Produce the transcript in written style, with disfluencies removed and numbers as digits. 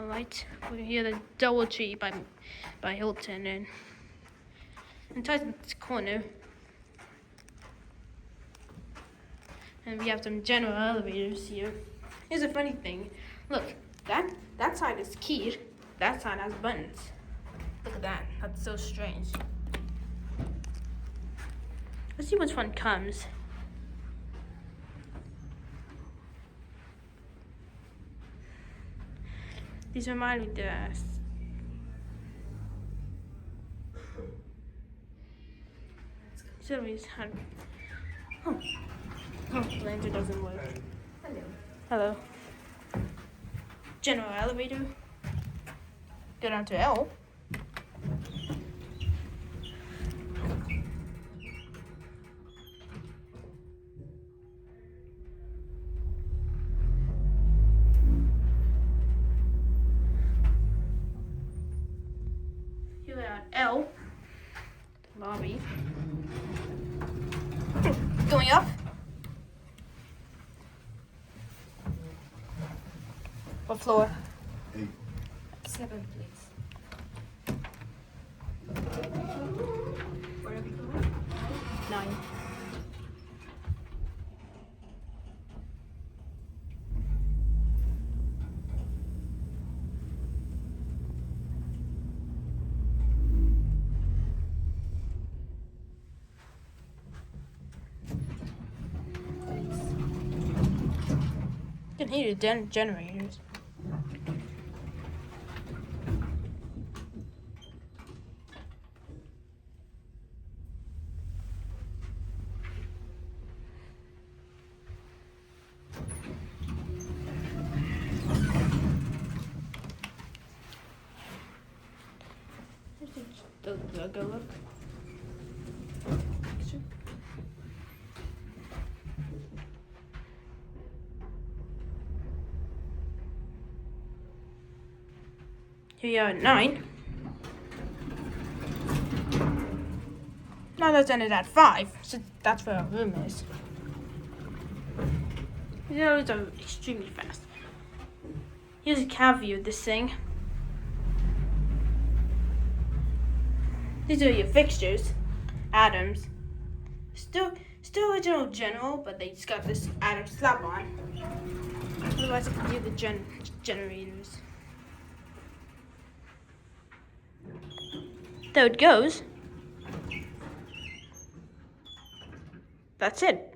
Alright, we're here at Doubletree by Hilton and in Tysons corner. And we have some general elevators here. Here's a funny thing. Look, that side is keyed. That side has buttons. Look at that. That's so strange. Let's see which one comes. These remind me of the the lantern doesn't work. Hello. General elevator. Go down to L. Here we are at L. Lobby. Going up. What floor? 8. 7, please. Where are we going? 9. You can hear the generators. Go look. Here you are at 9. Now let's end it at 5, since that's where our room is. These elevators are extremely fast. Here's a cab view of this thing. These are your fixtures. Adams. Still original general, but they just got this Adams slab on. Otherwise I can hear the generators. There it goes. That's it.